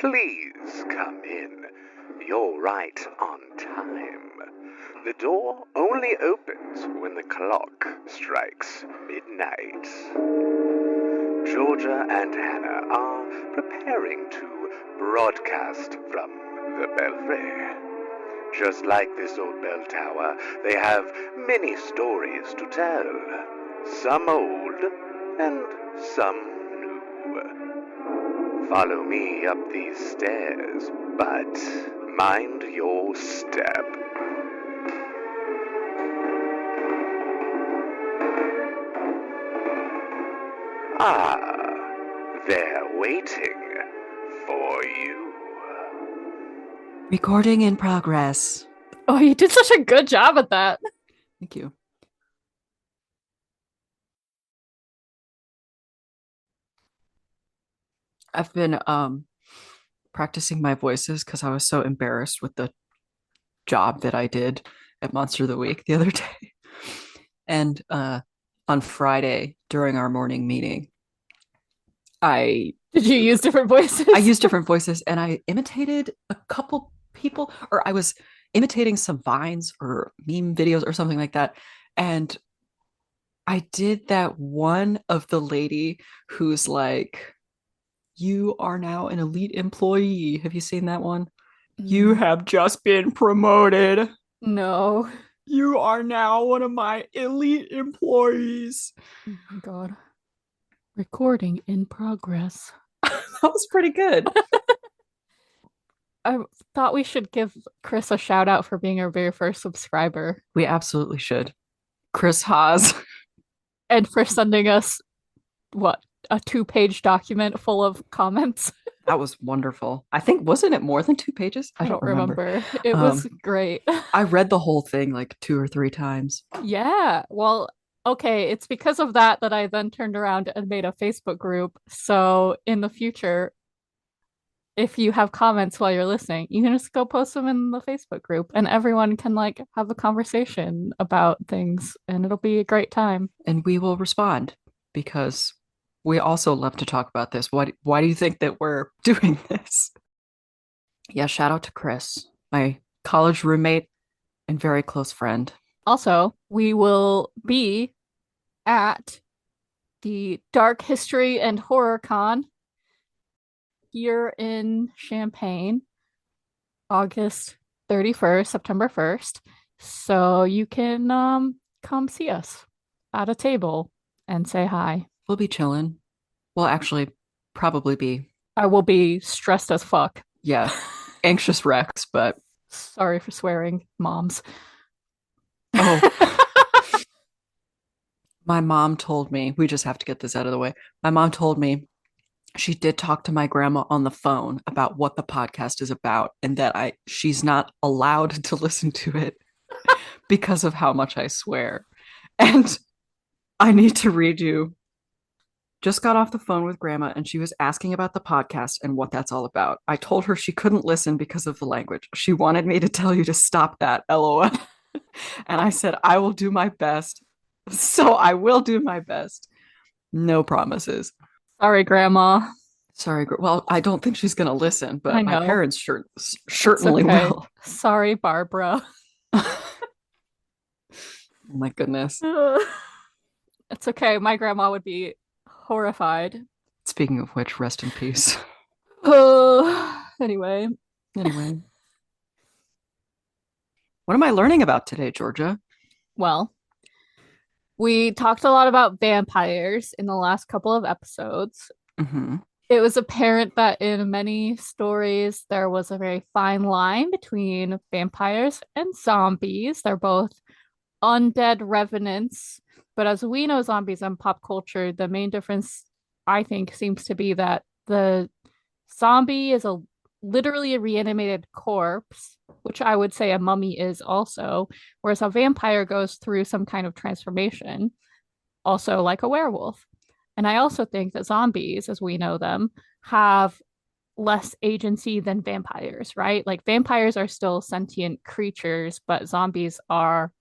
Please come in. You're right on time. The door only opens when the clock strikes midnight. Georgia and Hannah are preparing to broadcast from the belfry. Just like this old bell tower, they have many stories to tell. Some old and some new. Follow me up these stairs, but mind your step. Ah, they're waiting for you. Recording in progress. Oh, you did such a good job at that. Thank you. I've been practicing my voices because I was so embarrassed with the job that I did at Monster of the Week the other day. And on Friday during our morning meeting, Did you use different voices? I used different voices and I imitated a couple people, or I was imitating some Vines or meme videos or something like that. And I did that one of the lady who's like, "You are now an elite employee." Have you seen that one? You have just been promoted. No. You are now one of my elite employees. Oh my God. Recording in progress. That was pretty good. I thought we should give Chris a shout out for being our very first subscriber. We absolutely should. Chris Haas. And for sending us, what, a 2-page document full of comments. That was wonderful. I think, wasn't it more than 2 pages? I don't remember. It was great. I read the whole thing like 2 or 3 times. Yeah. Well, okay. It's because of that that I then turned around and made a Facebook group. So in the future, if you have comments while you're listening, you can just go post them in the Facebook group and everyone can like have a conversation about things and it'll be a great time. And we will respond because we also love to talk about this. Why do you think that we're doing this? Yeah, shout out to Chris, my college roommate and very close friend. Also, we will be at the Dark History and Horror Con here in Champaign, August 31st, September 1st. So you can come see us at a table and say hi. We'll be chilling. We'll actually probably be. I will be stressed as fuck. Yeah, anxious wrecks, but. Sorry for swearing, moms. Oh. My mom told me, we just have to get this out of the way. My mom told me she did talk to my grandma on the phone about what the podcast is about and that she's not allowed to listen to it because of how much I swear. And I need to read you. Just got off the phone with grandma and she was asking about the podcast and what that's all about. I told her she couldn't listen because of the language. She wanted me to tell you to stop that, LOL. And I said, I will do my best. So I will do my best. No promises. Sorry, grandma. Sorry. Well, I don't think she's going to listen, but my parents certainly okay. will. Sorry, Barbara. Oh my goodness. It's okay. My grandma would be horrified. Speaking of which, rest in peace. Anyway. What am I learning about today, Georgia? Well, we talked a lot about vampires in the last couple of episodes. Mm-hmm. It was apparent that in many stories, there was a very fine line between vampires and zombies. They're both undead revenants. But as we know zombies in pop culture, the main difference, I think, seems to be that the zombie is literally a reanimated corpse, which I would say a mummy is also, whereas a vampire goes through some kind of transformation, also like a werewolf. And I also think that zombies, as we know them, have less agency than vampires, right? Like vampires are still sentient creatures, but zombies are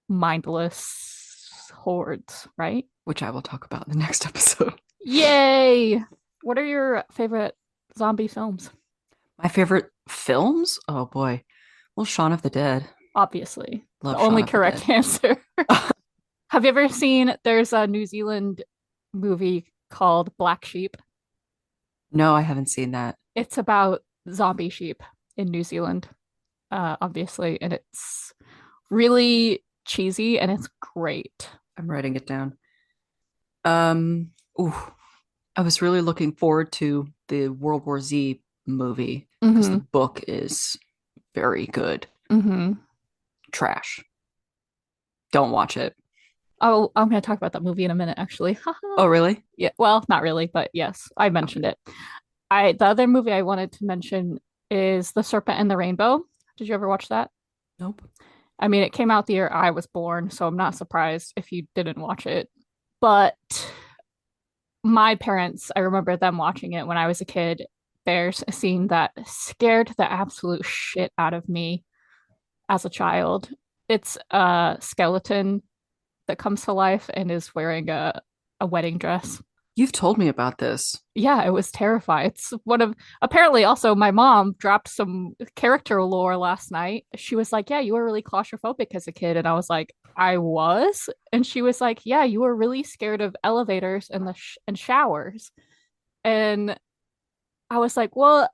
mindless hordes, right? Which I will talk about in the next episode. Yay! What are your favorite zombie films? My favorite films? Oh boy. Well, Shaun of the Dead. Obviously, the Love Shaun only of the correct Dead. answer. Have you ever seen, there's a New Zealand movie called Black Sheep? No, I haven't seen that. It's about zombie sheep in New Zealand, obviously, and it's really cheesy and it's great. I'm writing it down. Um, ooh, I was really looking forward to the World War Z movie because the Mm-hmm. book is very good. Mm-hmm. Trash. Don't watch it. Oh, I'm going to talk about that movie in a minute, actually. Oh, really? Yeah, well, not really, but yes, I mentioned Okay. it. The other movie I wanted to mention is The Serpent and the Rainbow. Did you ever watch that? Nope. I mean, it came out the year I was born, so I'm not surprised if you didn't watch it. But my parents, I remember them watching it when I was a kid. There's a scene that scared the absolute shit out of me as a child. It's a skeleton that comes to life and is wearing a wedding dress. You've told me about this. Yeah, it was terrifying. It's one of, apparently also my mom dropped some character lore last night. She was like, "Yeah, you were really claustrophobic as a kid." And I was like, "I was?" And she was like, "Yeah, you were really scared of elevators and and showers." And I was like, "Well,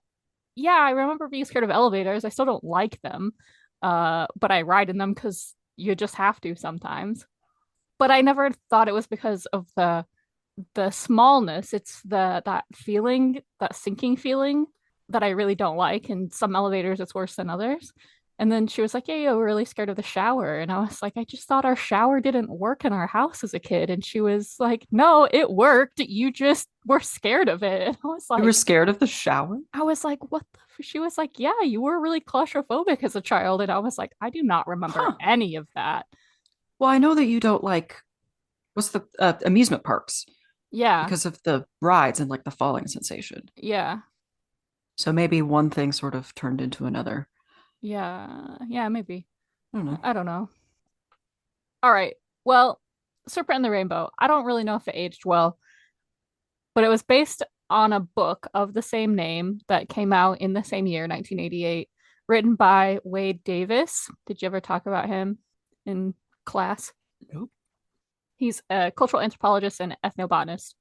yeah, I remember being scared of elevators. I still don't like them. But I ride in them because you just have to sometimes." But I never thought it was because of the smallness. It's that feeling, that sinking feeling that I really don't like. And some elevators it's worse than others. And then she was like, "Yeah, yeah, we're really scared of the shower." And I was like, "I just thought our shower didn't work in our house as a kid." And she was like, "No, it worked. You just were scared of it." And You were scared of the shower? I was like, "What the She was like, "Yeah, you were really claustrophobic as a child." And I was like, "I do not remember Huh. any of that." Well, I know that you don't like what's the amusement parks Yeah, because of the rides and like the falling sensation. yeah, So maybe one thing sort of turned into another. yeah, yeah, maybe. I don't know. I don't know. All right. Well, Serpent and the Rainbow. I don't really know if it aged well, but it was based on a book of the same name that came out in the same year, 1988, written by Wade Davis. Did you ever talk about him in class? Nope. He's a cultural anthropologist and ethnobotanist.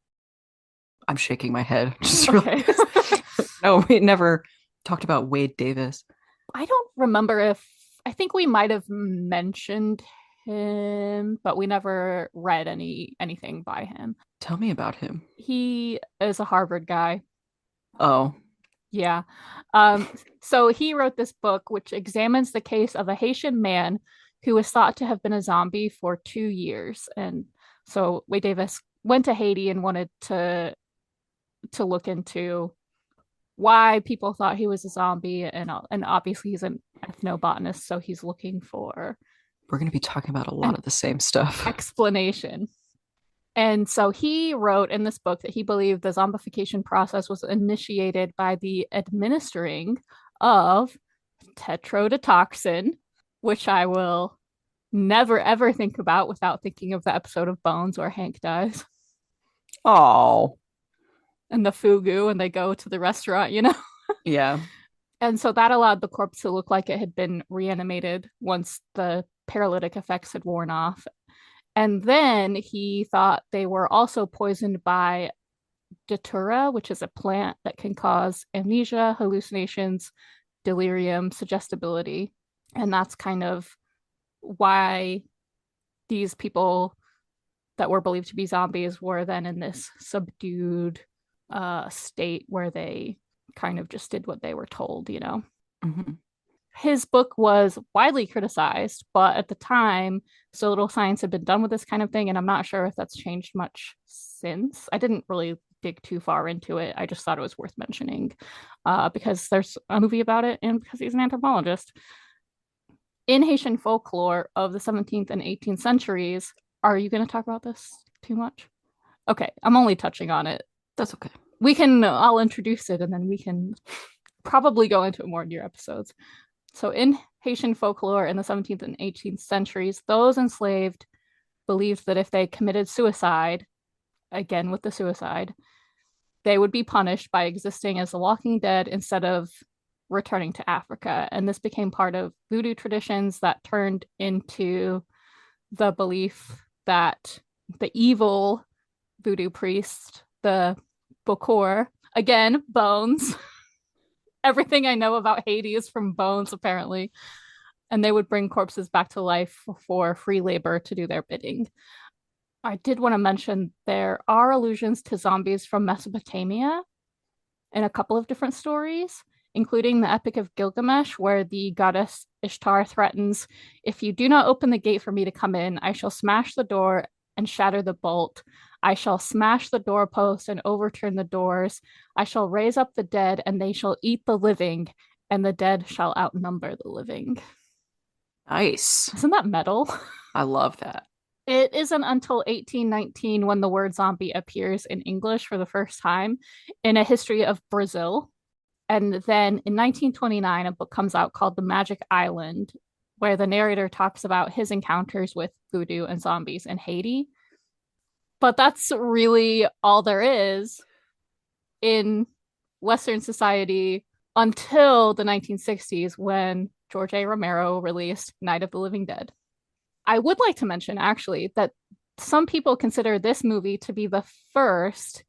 I'm shaking my head. Just Okay. realized. No, we never talked about Wade Davis. I don't remember if I think we might have mentioned him, but we never read anything by him. Tell me about him. He is a Harvard guy. Oh, Yeah. Um, so he wrote this book which examines the case of a Haitian man who was thought to have been a zombie for 2 years. And so Wade Davis went to Haiti and wanted to look into why people thought he was a zombie, and obviously he's an ethnobotanist, so he's looking for we're going to be talking about a lot an of the same stuff. explanation. And so he wrote in this book that he believed the zombification process was initiated by the administering of tetrodotoxin, which I will never ever think about without thinking of the episode of Bones where Hank dies Oh, and the fugu and they go to the restaurant. yeah. And so that allowed the corpse to look like it had been reanimated once the paralytic effects had worn off. And then he thought they were also poisoned by datura, which is a plant that can cause amnesia, hallucinations, delirium, suggestibility. And that's kind of why these people that were believed to be zombies were then in this subdued state where they kind of just did what they were told. Mm-hmm. His book was widely criticized, but at the time, so little science had been done with this kind of thing, and I'm not sure if that's changed much since. I didn't really dig too far into it. I just thought it was worth mentioning because there's a movie about it and because he's an anthropologist. In Haitian folklore of the 17th and 18th centuries, are you going to talk about this too much? Okay, I'm only touching on it. That's okay. I'll introduce it and then we can probably go into it more in your episodes. So, in Haitian folklore in the 17th and 18th centuries, those enslaved believed that if they committed suicide, again with the suicide, they would be punished by existing as the walking dead instead of returning to Africa. And this became part of voodoo traditions that turned into the belief that the evil voodoo priest, the Bokor, again, bones. Everything I know about Haiti is from bones, apparently. And they would bring corpses back to life for free labor to do their bidding. I did want to mention there are allusions to zombies from Mesopotamia in a couple of different stories, including the Epic of Gilgamesh, where the goddess Ishtar threatens, "If you do not open the gate for me to come in, I shall smash the door and shatter the bolt. I shall smash the doorpost and overturn the doors. I shall raise up the dead, and they shall eat the living, and the dead shall outnumber the living." Nice. Isn't that metal? I love that. It isn't until 1819 when the word zombie appears in English for the first time in A History of Brazil. And then in 1929, a book comes out called The Magic Island, where the narrator talks about his encounters with voodoo and zombies in Haiti. But that's really all there is in Western society until the 1960s when George A. Romero released Night of the Living Dead. I would like to mention, actually, that some people consider this movie to be the first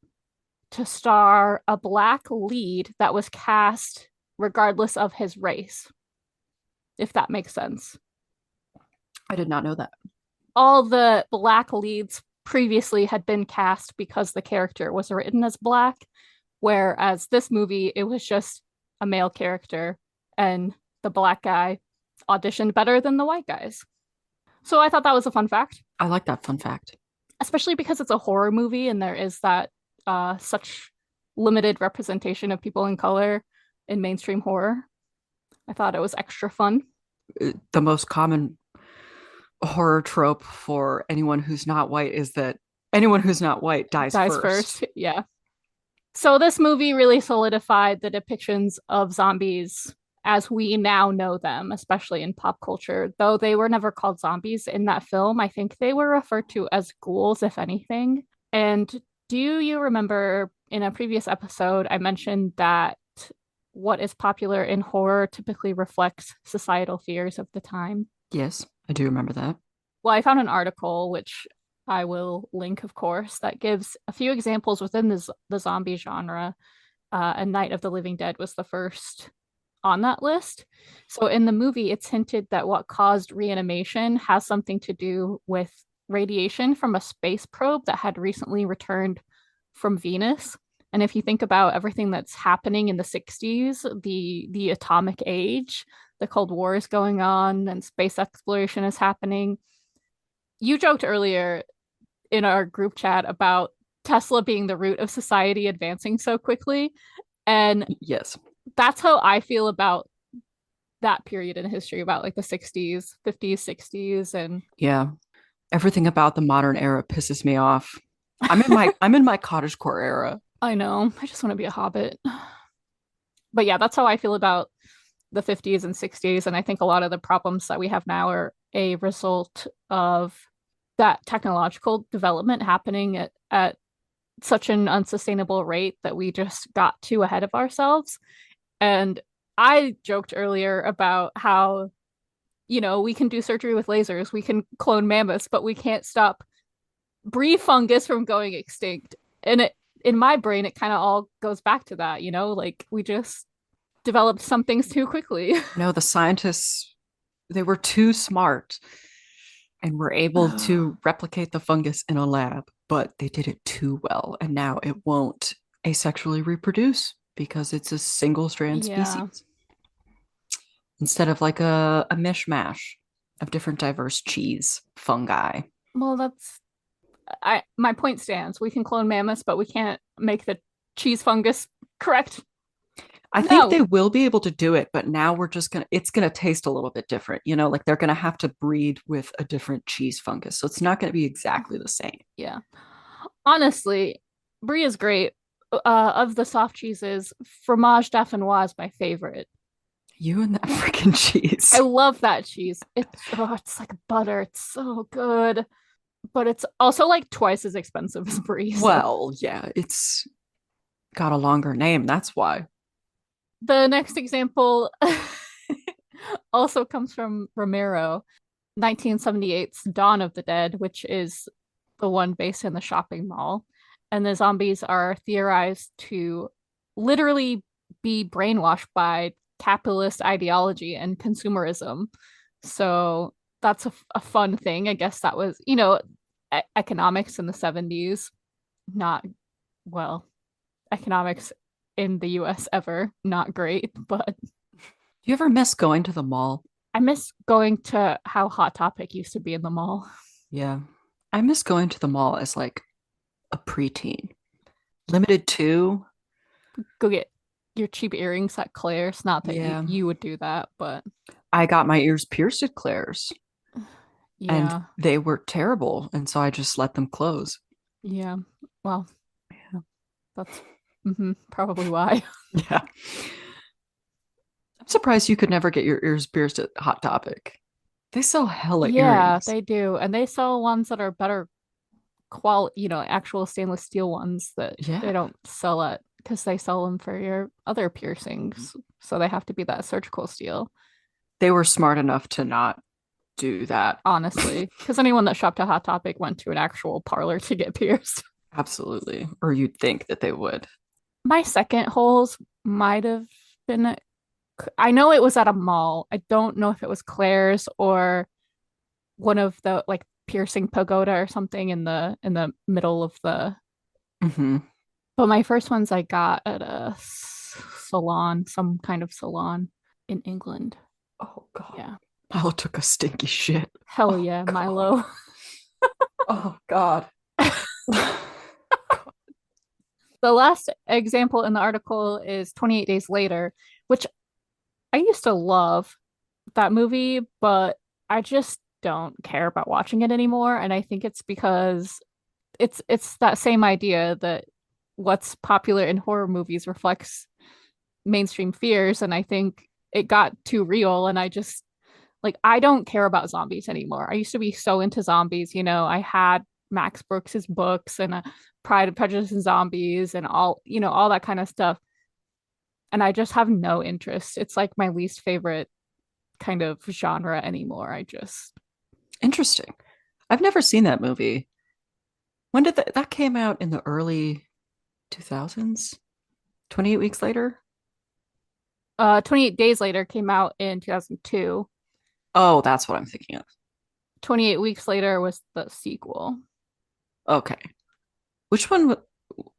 to star a Black lead that was cast regardless of his race, if that makes sense. I did not know that. All the Black leads previously had been cast because the character was written as Black, whereas this movie, it was just a male character, and the Black guy auditioned better than the white guys. So I thought that was a fun fact. I like that fun fact. Especially because it's a horror movie and there is that such limited representation of people in color in mainstream horror. I thought it was extra fun. The most common horror trope for anyone who's not white is that anyone who's not white dies first. Yeah. So this movie really solidified the depictions of zombies as we now know them, especially in pop culture. Though they were never called zombies in that film, I think they were referred to as ghouls, if anything. And do you remember in a previous episode, I mentioned that what is popular in horror typically reflects societal fears of the time? Yes, I do remember that. Well, I found an article, which I will link, of course, that gives a few examples within the zombie genre. And Night of the Living Dead was the first on that list. So in the movie, it's hinted that what caused reanimation has something to do with radiation from a space probe that had recently returned from Venus. And if you think about everything that's happening in the 60s, the atomic age, the Cold War is going on, and space exploration is happening. You joked earlier in our group chat about Tesla being the root of society advancing so quickly. And yes, that's how I feel about that period in history, about like the 60s, 50s, 60s. And yeah, everything about the modern era pisses me off. I'm in my cottagecore era. I know. I just want to be a hobbit. But yeah, that's how I feel about the 50s and 60s. And I think a lot of the problems that we have now are a result of that technological development happening at such an unsustainable rate that we just got too ahead of ourselves. And I joked earlier about how, we can do surgery with lasers, we can clone mammoths, but we can't stop brie fungus from going extinct. And in my brain, it kind of all goes back to that, like we just developed some things too quickly. No, the scientists, they were too smart and were able to replicate the fungus in a lab, but they did it too well. And now it won't asexually reproduce because it's a single strand species instead of like a mishmash of different diverse cheese fungi. Well, my point stands. We can clone mammoths, but we can't make the cheese fungus correct. I think they will be able to do it, but now it's gonna taste a little bit different, like they're gonna have to breed with a different cheese fungus. So it's not gonna be exactly the same. Yeah. Honestly, brie is great. Of the soft cheeses, fromage dauphinoise is my favorite. You and that freaking cheese. I love that cheese. It's like butter. It's so good. But it's also like twice as expensive as brie. Well, yeah, it's got a longer name. That's why. The next example also comes from Romero, 1978's Dawn of the Dead, which is the one based in the shopping mall. And the zombies are theorized to literally be brainwashed by capitalist ideology and consumerism. So that's a fun thing. I guess that was, economics in the 70s, not, well, economics in the US ever, not great, but Do you ever miss going to the mall? I miss going to how Hot Topic used to be in the mall. Yeah. I miss going to the mall as like a preteen. Limited to, Go get your cheap earrings at Claire's. Not that yeah. you would do that, but I got my ears pierced at Claire's and yeah. they were terrible. And so I just let them close. Yeah. Well, that's probably why. Yeah. I'm surprised you could never get your ears pierced at Hot Topic. They sell hella Yeah, earrings. they do. And they sell ones that are better quality, actual stainless steel ones that they Yeah. don't sell at because they sell them for your other piercings. So they have to be that surgical steel, They were smart enough to not do that. honestly. Because anyone that shopped at Hot Topic went to an actual parlor to get pierced. Absolutely. Or you'd think that they would. My second holes might have been, I know it was at a mall. I don't know if it was Claire's or one of the like piercing pagoda or something in the middle of the. Mm-hmm. But my first ones I got at a salon, some kind of salon in England. Oh, God. Yeah. Milo took a stinky shit. Hell Oh, yeah, God. Milo. Oh, God. The last example in the article is 28 Days Later, which I used to love that movie, but I just don't care about watching it anymore. And I think it's because it's that same idea that what's popular in horror movies reflects mainstream fears. And I think it got too real. And I just like I don't care about zombies anymore. I used to be so into zombies. I had Max Brooks's books and Pride and Prejudice and Zombies and all that kind of stuff. And I just have no interest. It's like my least favorite kind of genre anymore. I just Interesting. I've never seen that movie. When did that came out in the early 2000s? 28 weeks later? 28 Days Later came out in 2002. Oh, that's what I'm thinking of. 28 Weeks Later was the sequel. Okay. Which one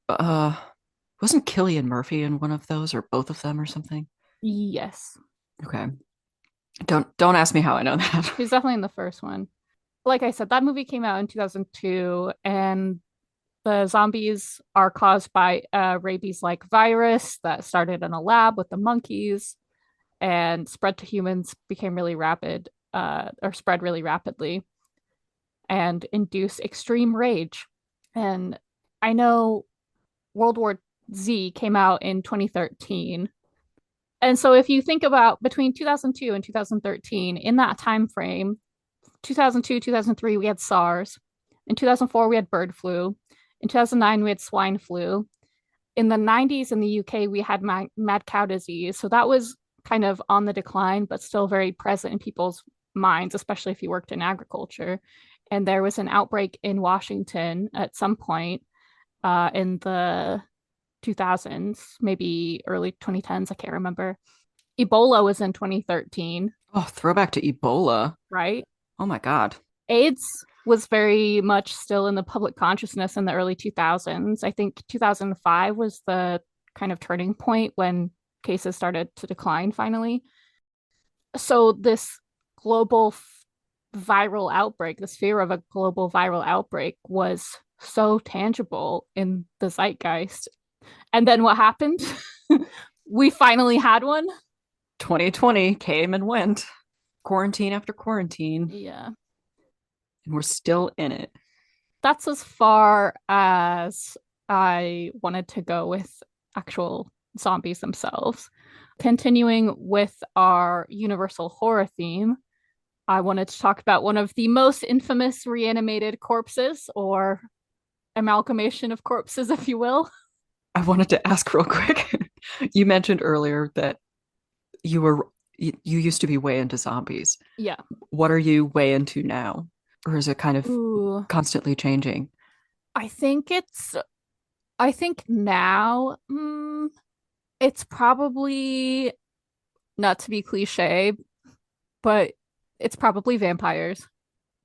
uh wasn't Cillian Murphy in one of those or both of them or something? Yes. Okay. Don't ask me how I know that. He's definitely in the first one. Like I said, that movie came out in 2002, and the zombies are caused by a rabies-like virus that started in a lab with the monkeys and spread to humans, became really rapid, or spread really rapidly, and induce extreme rage. And I know World War Z came out in 2013. And so if you think about between 2002 and 2013, in that time frame, 2002, 2003, we had SARS. In 2004, we had bird flu. In 2009, we had swine flu. In the 90s in the UK, we had mad cow disease. So that was kind of on the decline, but still very present in people's minds, especially if you worked in agriculture. And there was an outbreak in Washington at some point in the 2000s, maybe early 2010s. I can't remember. Ebola was in 2013, Oh, throwback to Ebola. right? Oh my God. AIDS was very much still in the public consciousness in the early 2000s. I think 2005 was the kind of turning point when cases started to decline finally. So this global viral outbreak, this fear of a global viral outbreak was so tangible in the zeitgeist. And then what happened? We finally had one. 2020 came and went. Quarantine after quarantine. Yeah. And we're still in it. That's as far as I wanted to go with actual zombies themselves. Continuing with our universal horror theme, I wanted to talk about one of the most infamous reanimated corpses, or amalgamation of corpses, if you will. I wanted to ask real quick. You mentioned earlier that you used to be way into zombies. Yeah. What are you way into now? Or is it kind of Ooh, constantly changing? I think now, it's probably, not to be cliche, but it's probably vampires.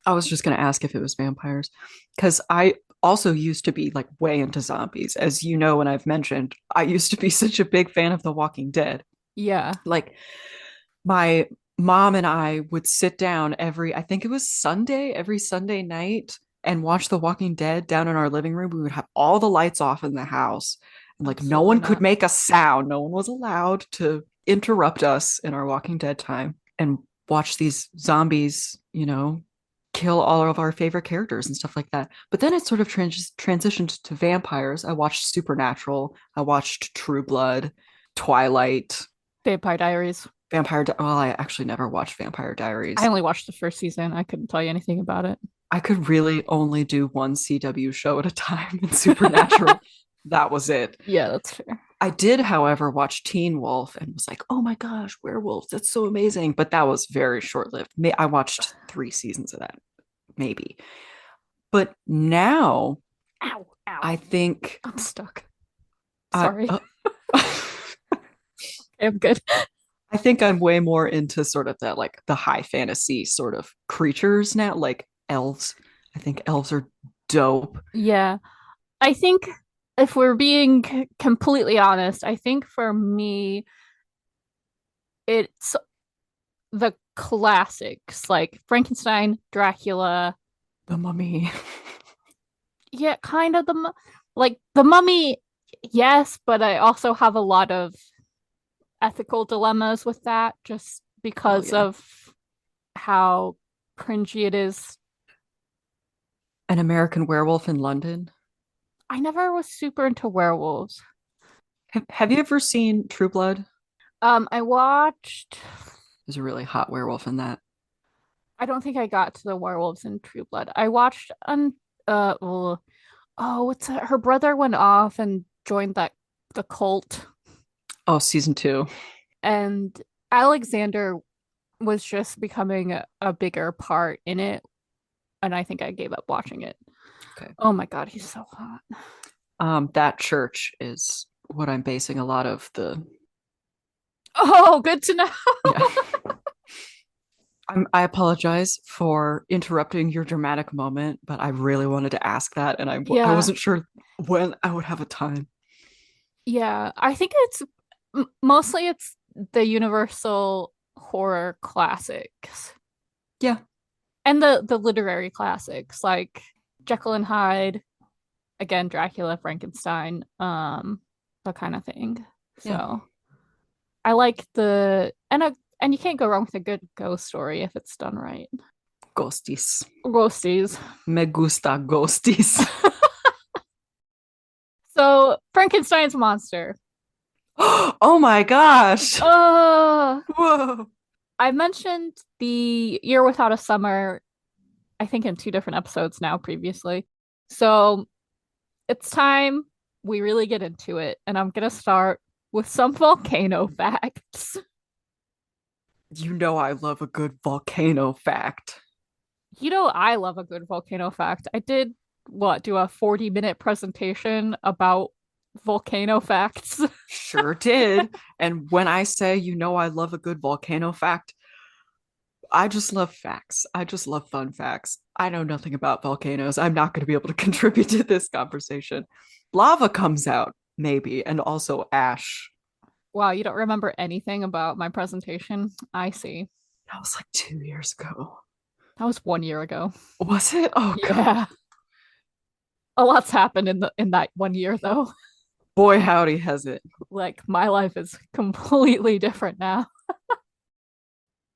I was just going to ask if it was vampires because I also used to be like way into zombies. As you know, and I've mentioned, I used to be such a big fan of The Walking Dead. Yeah. Like my mom and I would sit down I think it was every Sunday night and watch The Walking Dead down in our living room. We would have all the lights off in the house and like no Absolutely one could not. make a sound. No one was allowed to interrupt us in our Walking Dead time and watch these zombies, kill all of our favorite characters and stuff like that. But then it sort of transitioned to vampires. I watched Supernatural. I watched True Blood, Twilight, Vampire Diaries. Well, I actually never watched Vampire I Diaries. only watched the first season. I couldn't tell you anything about it. I could really only do one CW show at a time in Supernatural. That was it. Yeah, that's fair. I did, however, watch Teen Wolf and was like, oh my gosh, werewolves. That's so amazing. But that was very short lived. I watched 3 seasons of that, maybe. But now Ow, ow. I think I'm stuck. I, Sorry. I'm good. I think I'm way more into sort of that, like the high fantasy sort of creatures now, like elves. I think elves are dope. Yeah. I think if we're being completely honest, I think for me, it's the classics like Frankenstein, Dracula. The Mummy. Yeah, kind of like the Mummy, yes, but I also have a lot of ethical dilemmas with that just Oh because yeah. of how cringy it is. An American Werewolf in London. I never was super into werewolves. Have you ever seen True Blood? I watched. There's a really hot werewolf in that. I don't think I got to the werewolves in True Blood. I watched well, oh, what's that? Her brother went off and joined the cult, Oh, season 2. and Alexander was just becoming a bigger part in it, and I think I gave up watching it. Okay. Oh my God, he's so hot. That church is what I'm basing a lot of the. Oh, good to know. Yeah. I apologize for interrupting your dramatic moment, but I really wanted to ask that, and I Yeah, wasn't sure when I would have a time. yeah. I think it's mostly it's the Universal horror classics Yeah, and the literary classics like Jekyll and Hyde, again, Dracula, Frankenstein, that kind of thing. yeah. So I like and you can't go wrong with a good ghost story if it's done right. Ghosties. Ghosties. Me gusta ghosties. So Frankenstein's monster. Oh my gosh. Uh Whoa. I mentioned the Year Without a Summer, I think in 2 different episodes now previously. So it's time we really get into it, and I'm gonna start with some volcano facts. You know I love a good volcano fact. You know, I love a good volcano fact. I did do a 40-minute presentation about volcano facts. Sure did. And when I say, I love a good volcano fact, I just love facts. I just love fun facts. I know nothing about volcanoes. I'm not going to be able to contribute to this conversation. Lava comes out, maybe, and also ash. Wow, you don't remember anything about my presentation? I see. That was like 2 years ago. That was 1 year ago. Was it? Oh, God. Yeah. A lot's happened in that 1 year though. Boy, howdy has it. Like my life is completely different now.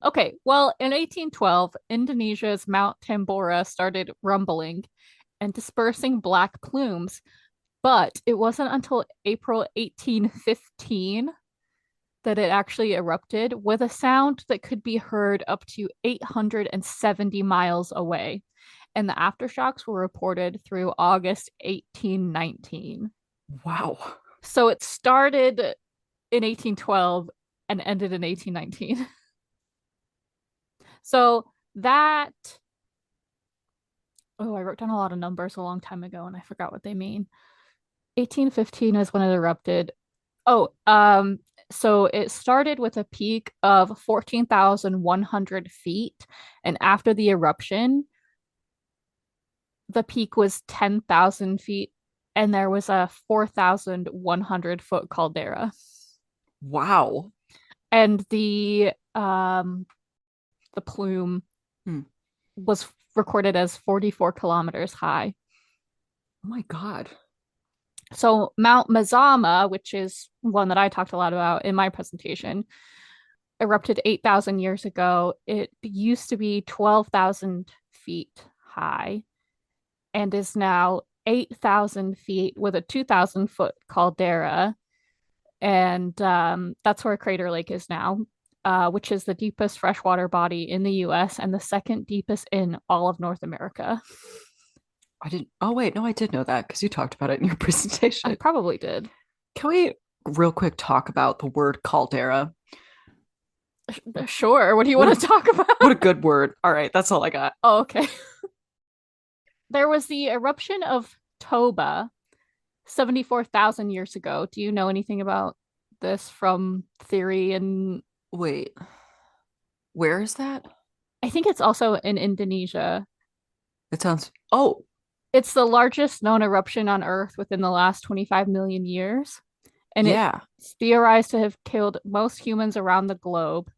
Okay, well, in 1812, Indonesia's Mount Tambora started rumbling and dispersing black plumes, but it wasn't until April 1815 that it actually erupted with a sound that could be heard up to 870 miles away. And the aftershocks were reported through August 1819. Wow. So it started in 1812 and ended in 1819. So that, oh, I wrote down a lot of numbers a long time ago and I forgot what they mean. 1815 is when it erupted. Oh, so it started with a peak of 14,100 feet, and after the eruption, the peak was 10,000 feet, and there was a 4,100-foot caldera. Wow. And the plume was recorded as 44 kilometers high. Oh my God. So Mount Mazama, which is one that I talked a lot about in my presentation, erupted 8,000 years ago. It used to be 12,000 feet high and is now 8,000 feet with a 2,000-foot caldera. And that's where Crater Lake is now, which is the deepest freshwater body in the US and the second deepest in all of North America. I didn't. Oh, wait. No, I did know that because you talked about it in your presentation. I probably did. Can we real quick talk about the word caldera? Sure. What do you want to talk about? What a good word. All right. That's all I got. Oh, okay. There was the eruption of Toba 74,000 years ago. Do you know anything about this from theory? And Wait, where is that? I think it's also in Indonesia. It sounds. Oh, It's the largest known eruption on Earth within the last 25 million years. And yeah. it's theorized to have killed most humans around the globe,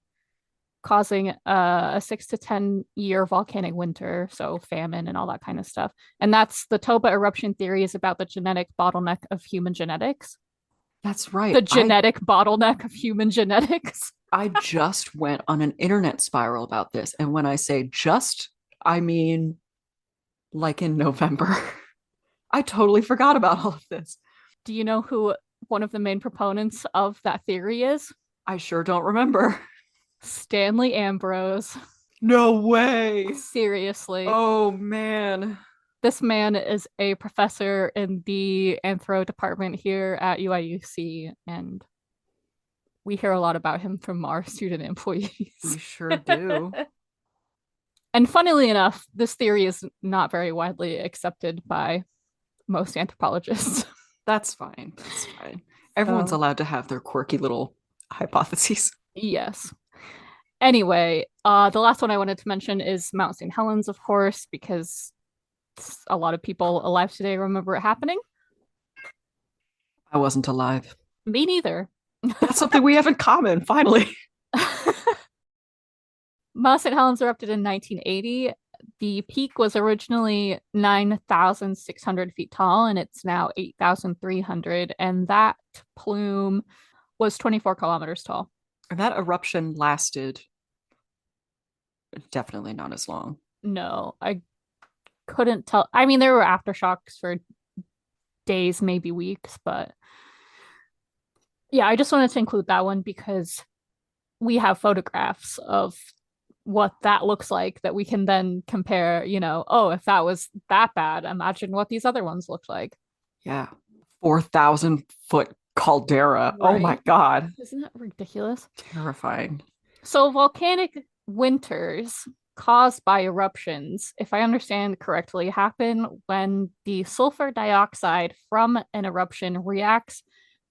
causing a 6 to 10 year volcanic winter, so famine and all that kind of stuff. And that's the Toba eruption theory is about the genetic bottleneck of human genetics. That's right. The genetic bottleneck of human genetics. I just went on an internet spiral about this. And when I say just, I mean like in November. I totally forgot about all of this. Do you know who one of the main proponents of that theory is? I sure don't remember. Stanley Ambrose. No way. Seriously. Oh, man. This man is a professor in the anthro department here at UIUC, and we hear a lot about him from our student employees. We sure do. And funnily enough, this theory is not very widely accepted by most anthropologists. That's fine. That's fine. Everyone's allowed to have their quirky little hypotheses. Yes. Anyway, the last one I wanted to mention is Mount St. Helens, of course, because a lot of people alive today remember it happening. I wasn't alive. Me neither. That's something we have in common, finally. Mount St. Helens erupted in 1980. The peak was originally 9,600 feet tall, and it's now 8,300. And that plume was 24 kilometers tall. And that eruption lasted definitely not as long. No, I couldn't tell. I mean, there were aftershocks for days, maybe weeks, but yeah, I just wanted to include that one because we have photographs of what that looks like that we can then compare, oh, if that was that bad, imagine what these other ones looked like. Yeah. 4,000-foot caldera. Right. Oh my God. Isn't that ridiculous? Terrifying. So volcanic winters caused by eruptions, if I understand correctly, happen when the sulfur dioxide from an eruption reacts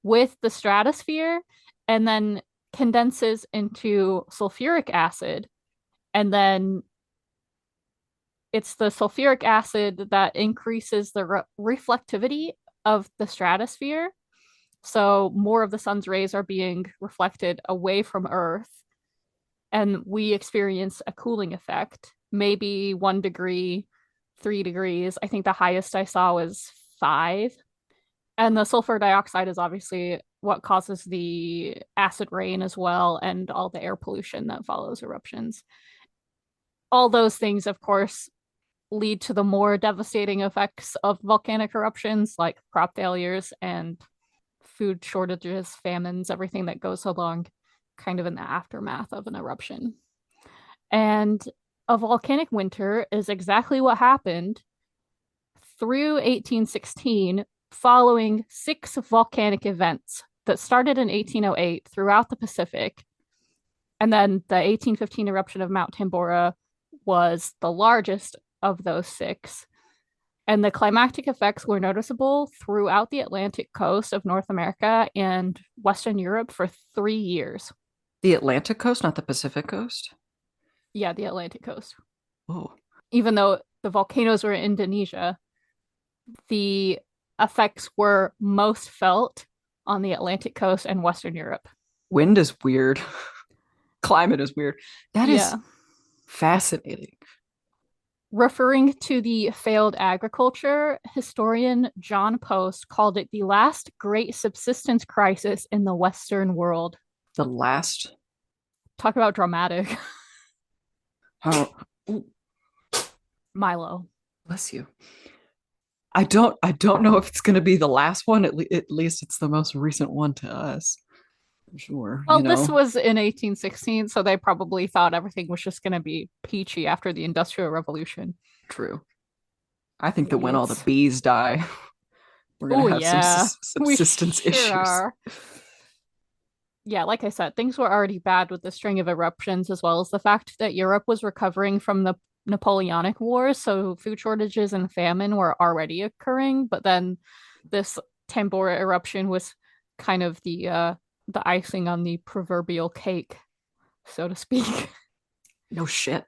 with the stratosphere and then condenses into sulfuric acid. And then it's the sulfuric acid that increases the reflectivity of the stratosphere. So more of the sun's rays are being reflected away from Earth. And we experience a cooling effect, maybe 1 degree, 3 degrees. I think the highest I saw was 5. And the sulfur dioxide is obviously what causes the acid rain as well, and all the air pollution that follows eruptions. All those things, of course, lead to the more devastating effects of volcanic eruptions, like crop failures and food shortages, famines, everything that goes along kind of in the aftermath of an eruption. And a volcanic winter is exactly what happened through 1816, following 6 volcanic events that started in 1808 throughout the Pacific. And then the 1815 eruption of Mount Tambora was the largest of those 6. And the climactic effects were noticeable throughout the Atlantic coast of North America and Western Europe for 3 years. The Atlantic coast, not the Pacific coast? Yeah, the Atlantic coast. Oh. Even though the volcanoes were in Indonesia, the effects were most felt on the Atlantic coast and Western Europe. Wind is weird. Climate is weird. That is Yeah. fascinating. Referring to the failed agriculture, historian John Post called it the last great subsistence crisis in the Western world. The last? Talk about dramatic. Oh, Milo. bless you. I don't know if it's going to be the last one. At least it's the most recent one to us. I'm sure. Well, this was in 1816, so they probably thought everything was just going to be peachy after the Industrial Revolution. True. I think that when all the bees die, we're going to have some subsistence issues. Are. Yeah, like I said, things were already bad with the string of eruptions, as well as the fact that Europe was recovering from the Napoleonic Wars, so food shortages and famine were already occurring. But then this Tambora eruption was kind of the icing on the proverbial cake, so to speak. No shit.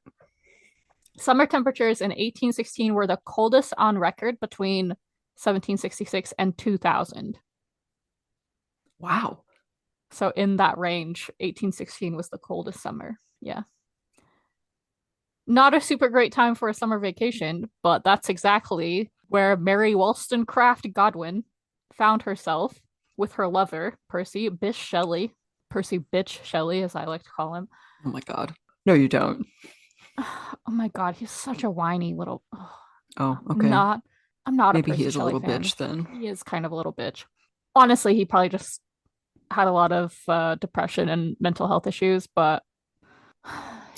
Summer temperatures in 1816 were the coldest on record between 1766 and 2000. Wow. So in that range, 1816 was the coldest summer. Yeah. Not a super great time for a summer vacation, but that's exactly where Mary Wollstonecraft Godwin found herself with her lover, Percy Bysshe Shelley. Percy Bitch Shelley, as I like to call him. Oh my God. No, you don't. Oh my God, he's such a whiny little... Oh, okay. I'm not Maybe a Percy he is Shelley a little fan. bitch then. He is kind of a little bitch. Honestly, he probably just had a lot of depression and mental health issues, but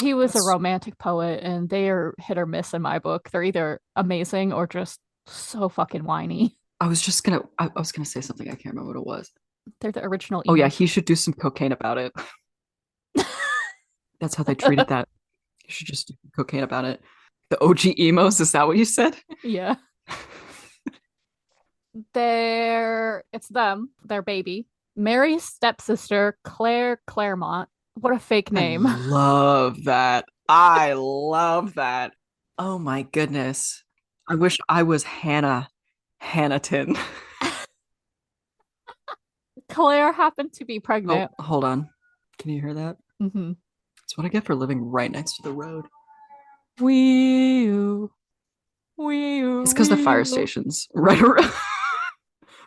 he was a romantic poet, and they are hit or miss in my book. They're either amazing or just so fucking whiny. I was gonna say something. I can't remember what it was. They're the original emos. Oh yeah, he should do some cocaine about it. That's how they treated that. You should just do cocaine about it. The OG emos, is that what you said? Yeah. It's them, their baby. Mary's stepsister, Claire Claremont. What a fake name. I love that. I love that. Oh my goodness. I wish I was Hannahton. Claire happened to be pregnant. Oh, hold on. Can you hear that? Mm-hmm. That's what I get for living right next to the road. Wee-oo. It's because the fire station's right around.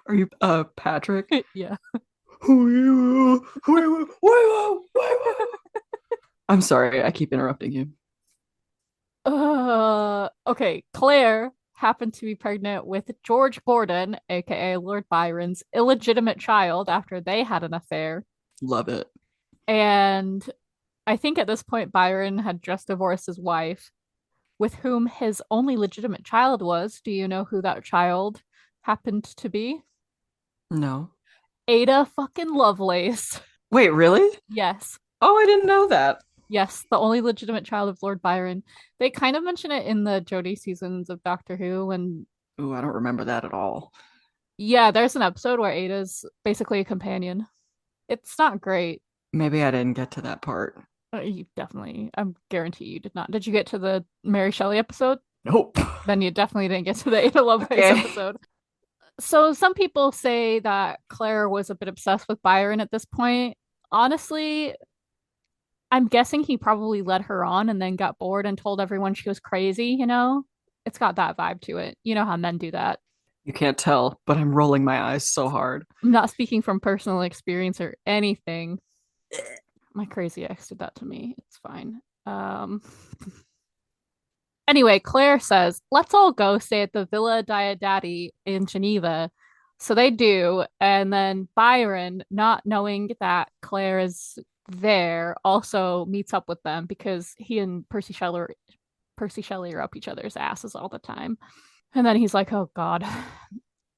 Are you Patrick? Yeah. I'm sorry, I keep interrupting you. Okay. Claire happened to be pregnant with George Gordon, aka Lord Byron's illegitimate child after they had an affair. Love it. And I think at this point Byron had just divorced his wife, with whom his only legitimate child was. Do you know who that child happened to be? No. Ada fucking Lovelace. Wait, really? Yes. Oh, I didn't know that. Yes, the only legitimate child of Lord Byron. They kind of mention it in the Jodie seasons of Doctor Who. Ooh, I don't remember that at all. Yeah, there's an episode where Ada's basically a companion. It's not great. Maybe I didn't get to that part. You definitely, I'm guarantee you did not. Did you get to the Mary Shelley episode? Nope. Then you definitely didn't get to the Ada Lovelace episode. So some people say that Claire was a bit obsessed with Byron at this point. Honestly, I'm guessing he probably led her on and then got bored and told everyone she was crazy, you know? It's got that vibe to it. You know how men do that. You can't tell, but I'm rolling my eyes so hard. I'm not speaking from personal experience or anything. My crazy ex did that to me. It's fine. Anyway, Claire says, let's all go stay at the Villa Diodati in Geneva. So they do. And then Byron, not knowing that Claire is there, also meets up with them because he and Percy Shelley are up each other's asses all the time. And then he's like, oh God.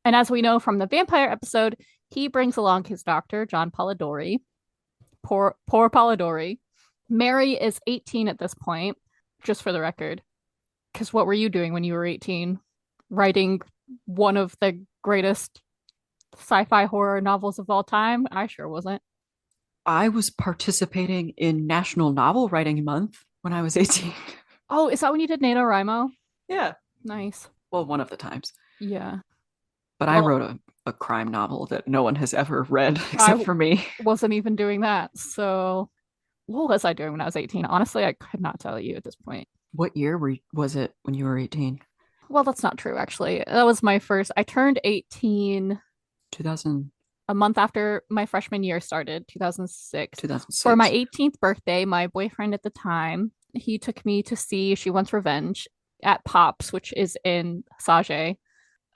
And as we know from the vampire episode, He brings along his doctor, John Polidori. Poor Polidori. Mary is 18 at this point, just for the record. Because what were you doing when you were 18? Writing one of the greatest sci-fi horror novels of all time? I sure wasn't. I was participating in National Novel Writing Month when I was 18. Oh, is that when you did NaNoWriMo? Yeah. Nice. Well, one of the times. Yeah. But I wrote a crime novel that no one has ever read except for me. Wasn't even doing that. So what was I doing when I was 18? Honestly, I could not tell you at this point. What year was it when you were 18? Well, that's not true, actually. That was my first. I turned 18 2000. a month after my freshman year started, 2006. 2006. For my 18th birthday, my boyfriend at the time, he took me to see She Wants Revenge at Pops, which is in Sage.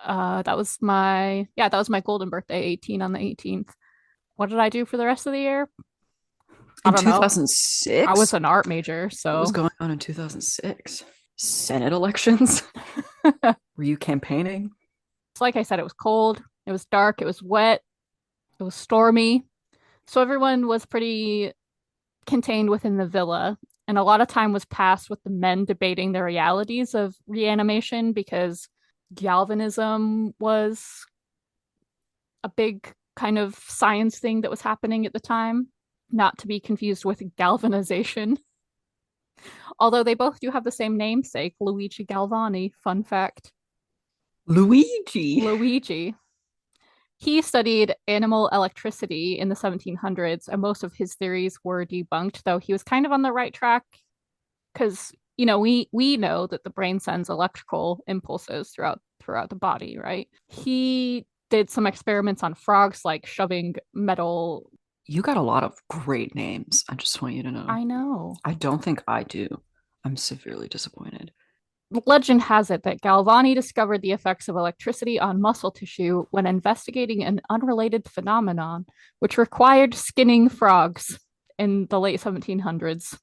That was my golden birthday, 18 on the 18th. What did I do for the rest of the year? In 2006? I was an art major, so what was going on in 2006? Senate elections? Were you campaigning? Like I said, it was cold, it was dark, it was wet, it was stormy. So everyone was pretty contained within the villa. And a lot of time was passed with the men debating the realities of reanimation because galvanism was a big kind of science thing that was happening at the time, not to be confused with galvanization. Although they both do have the same namesake, Luigi Galvani. Fun fact. Luigi. He studied animal electricity in the 1700s, and most of his theories were debunked, though he was kind of on the right track because, you know, we know that the brain sends electrical impulses throughout the body, right? He did some experiments on frogs, like shoving metal. You got a lot of great names. I just want you to know. I know. I don't think I do. I'm severely disappointed. Legend has it that Galvani discovered the effects of electricity on muscle tissue when investigating an unrelated phenomenon, which required skinning frogs in the late 1700s.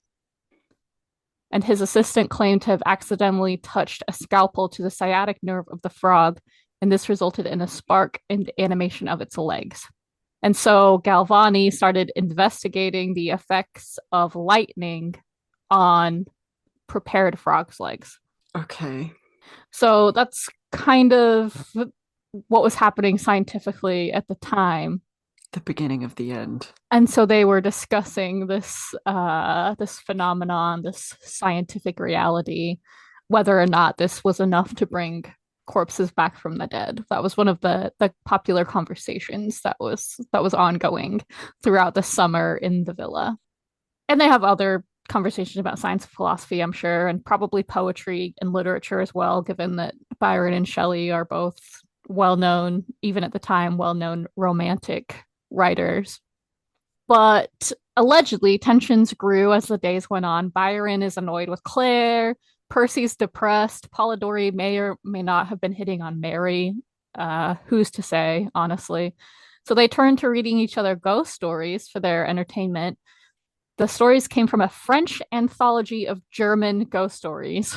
And his assistant claimed to have accidentally touched a scalpel to the sciatic nerve of the frog, and this resulted in a spark in the animation of its legs. And so Galvani started investigating the effects of lightning on prepared frogs' legs. Okay. So that's kind of what was happening scientifically at the time. The beginning of the end. And so they were discussing this phenomenon, this scientific reality, whether or not this was enough to bring corpses back from the dead. That was one of the popular conversations that was ongoing throughout the summer in the villa. And they have other conversations about science and philosophy, I'm sure, and probably poetry and literature as well, given that Byron and Shelley are both well-known, even at the time, well-known romantic writers. But allegedly, tensions grew as the days went on. Byron is annoyed with Claire. Percy's depressed. Polidori may or may not have been hitting on Mary. Who's to say, honestly? So they turned to reading each other ghost stories for their entertainment. The stories came from a French anthology of German ghost stories.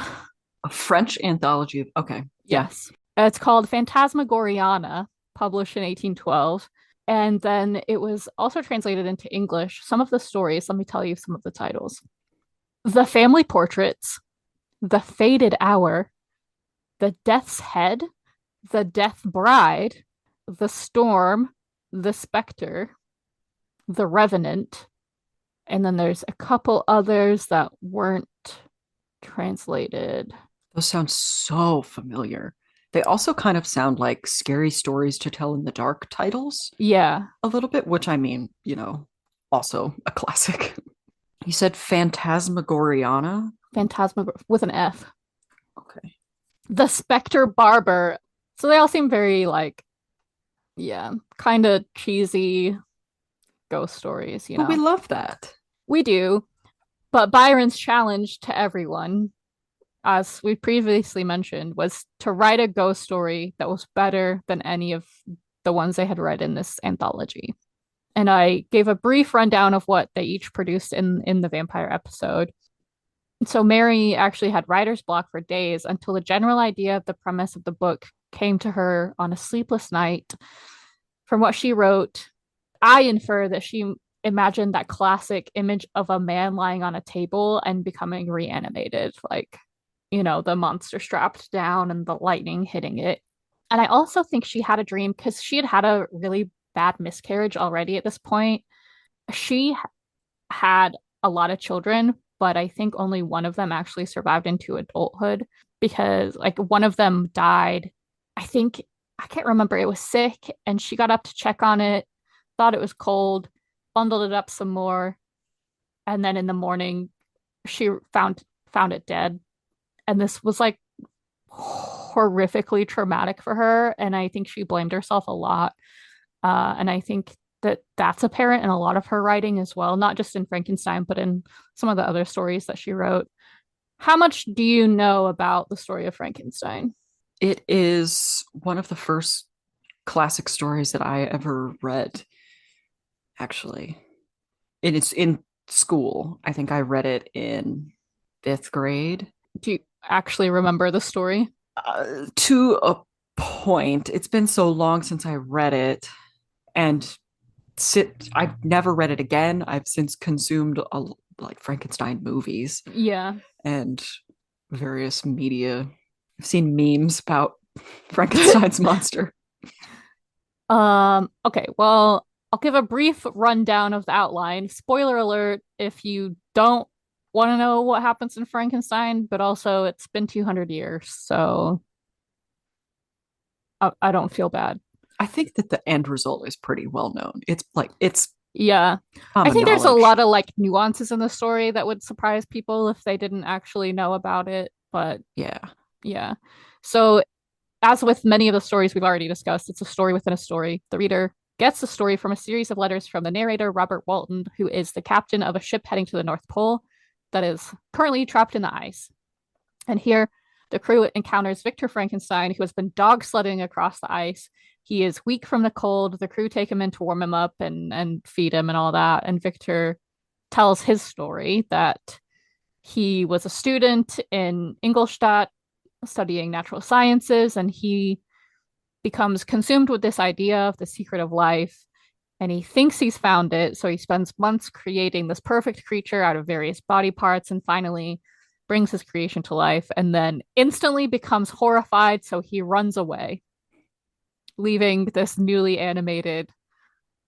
A French anthology of, okay. Yes. It's called Phantasmagoriana, published in 1812. And then it was also translated into English. Some of the stories, let me tell you some of the titles. The Family Portraits, The Fated Hour, The Death's Head, The Death Bride, The Storm, The Spectre, The Revenant, and then there's a couple others that weren't translated. Those sound so familiar. They also kind of sound like scary stories to tell in the dark titles. Yeah. A little bit, which I mean, you know, also a classic. You said Phantasmagoriana? With an F. Okay. The Spectre Barber. So they all seem very kind of cheesy ghost stories, you know. But we love that. We do. But Byron's challenge to everyone, as we previously mentioned, was to write a ghost story that was better than any of the ones they had read in this anthology. And I gave a brief rundown of what they each produced in the vampire episode. So Mary actually had writer's block for days until the general idea of the premise of the book came to her on a sleepless night. From what she wrote, I infer that she imagined that classic image of a man lying on a table and becoming reanimated, like, the monster strapped down and the lightning hitting it. And I also think she had a dream because she had had a really bad miscarriage already at this point. She had a lot of children, but I think only one of them actually survived into adulthood because, like, one of them died. I can't remember. It was sick, and she got up to check on it, thought it was cold, bundled it up some more, and then in the morning, she found it dead. And this was like horrifically traumatic for her, and I think she blamed herself a lot. And I think that that's apparent in a lot of her writing as well, not just in Frankenstein, but in some of the other stories that she wrote. How much do you know about the story of Frankenstein? It is one of the first classic stories that I ever read, actually. And it's in school. I think I read it in 5th grade. Do you actually remember the story? To a point. It's been so long since I read it. And I've never read it again. I've since consumed like Frankenstein movies. Yeah. And various media. I've seen memes about Frankenstein's monster. Okay, well, I'll give a brief rundown of the outline. Spoiler alert if you don't want to know what happens in Frankenstein, but also it's been 200 years, so I don't feel bad. I think that the end result is pretty well known. Yeah. I think there's a knowledge. lot of like nuances in the story that would surprise people if they didn't actually know about it, but yeah. So as with many of the stories we've already discussed, it's a story within a story. The reader gets the story from a series of letters from the narrator, Robert Walton, who is the captain of a ship heading to the North Pole that is currently trapped in the ice. And here, the crew encounters Victor Frankenstein, who has been dog sledding across the ice. He is weak from the cold. The crew take him in to warm him up and feed him and all that. And Victor tells his story that he was a student in Ingolstadt studying natural sciences, and he becomes consumed with this idea of the secret of life, and he thinks he's found it, so he spends months creating this perfect creature out of various body parts and finally brings his creation to life and then instantly becomes horrified, so he runs away, leaving this newly animated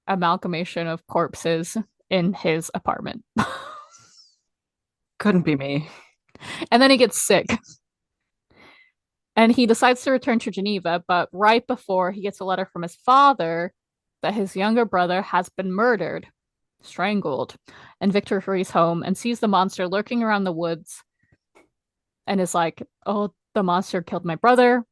amalgamation of corpses in his apartment. Couldn't be me. And then he gets sick. And he decides to return to Geneva, but right before he gets a letter from his father that his younger brother has been murdered, strangled. And Victor hurries home and sees the monster lurking around the woods and is like, oh, the monster killed my brother.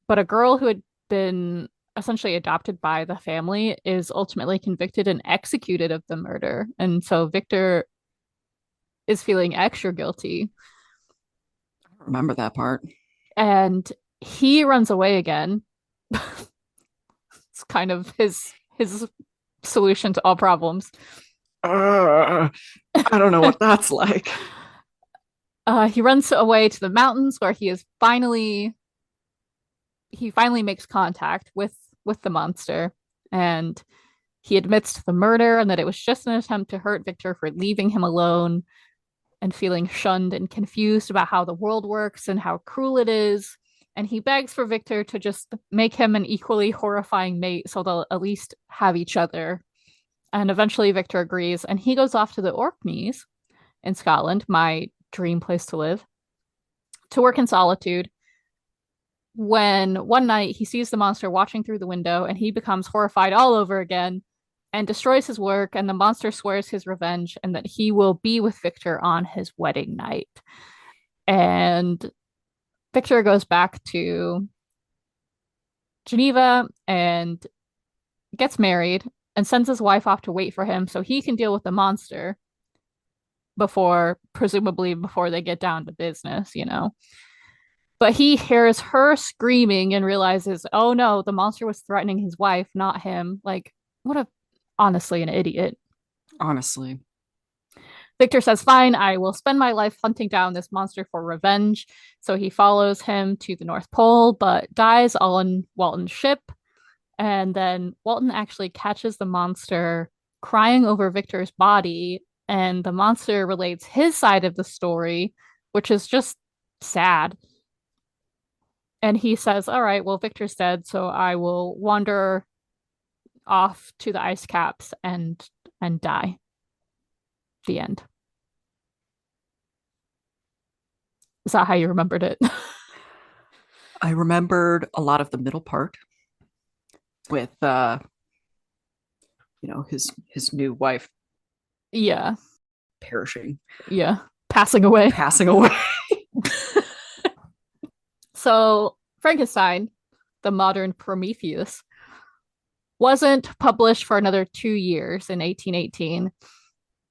But a girl who had been essentially adopted by the family is ultimately convicted and executed of the murder. And so Victor is feeling extra guilty. I don't remember that part. And he runs away again. It's kind of his solution to all problems. I don't know what that's like. He runs away to the mountains where he finally makes contact with the monster, and he admits to the murder and that it was just an attempt to hurt Victor for leaving him alone and feeling shunned and confused about how the world works and how cruel it is. And he begs for Victor to just make him an equally horrifying mate so they'll at least have each other. And eventually Victor agrees, and he goes off to the Orkneys in Scotland, my dream place to live, to work in solitude. When one night he sees the monster watching through the window, and he becomes horrified all over again and destroys his work, and the monster swears his revenge and that he will be with Victor on his wedding night. And Victor goes back to Geneva and gets married and sends his wife off to wait for him so he can deal with the monster presumably before they get down to business, But he hears her screaming and realizes, oh no, the monster was threatening his wife, not him. Like, honestly, an idiot. Honestly. Victor says, fine, I will spend my life hunting down this monster for revenge. So he follows him to the North Pole, but dies on Walton's ship. And then Walton actually catches the monster crying over Victor's body, and the monster relates his side of the story, which is just sad. And he says, "All right, well, Victor's dead, so I will wander off to the ice caps and die." The end. Is that how you remembered it? I remembered a lot of the middle part with his new wife Yeah. perishing, Yeah. Passing away. passing away. So Frankenstein, the modern Prometheus, wasn't published for another 2 years in 1818.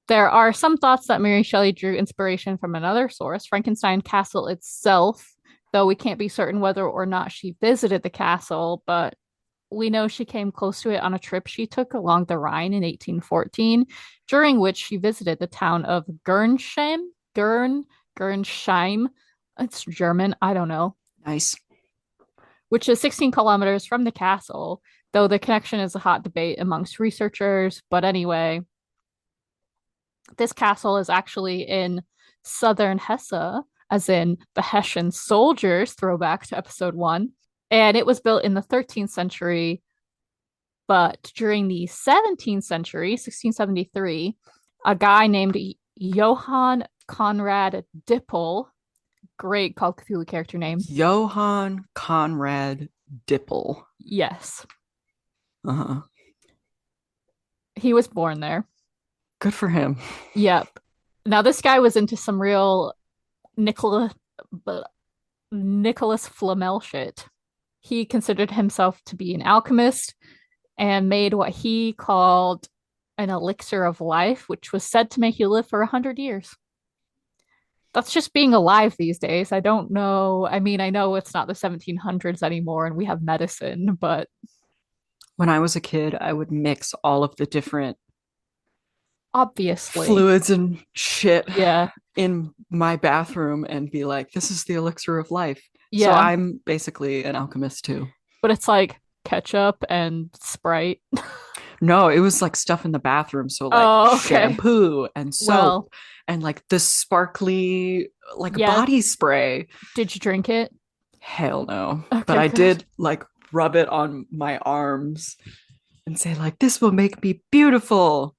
There are some thoughts that Mary Shelley drew inspiration from another source, Frankenstein Castle itself, though we can't be certain whether or not she visited the castle, but we know she came close to it on a trip she took along the Rhine in 1814, during which she visited the town of Gernsheim. Gernsheim. It's German, I don't know. Nice. Which is 16 kilometers from the castle, though the connection is a hot debate amongst researchers. But anyway, this castle is actually in southern Hesse, as in the Hessian soldiers, throwback to episode 1. And it was built in the 13th century. But during the 17th century, 1673, a guy named Johann Conrad Dippel, great Call of Cthulhu character name. Johann Conrad Dippel. Yes. Uh-huh. He was born there. Good for him. Yep. Now this guy was into some real Nicholas Flamel shit. He considered himself to be an alchemist and made what he called an elixir of life, which was said to make you live for 100 years. That's just being alive these days. I don't know. I mean, I know it's not the 1700s anymore and we have medicine, but when I was a kid, I would mix all of the different obviously fluids and shit yeah in my bathroom and be like, this is the elixir of life. yeah So I'm basically an alchemist too. But it's like ketchup and Sprite. No, it was like stuff in the bathroom. So like shampoo and soap and like the sparkly like body spray. Did you drink it? Hell no. Okay, but I did like rub it on my arms and say like, this will make me beautiful.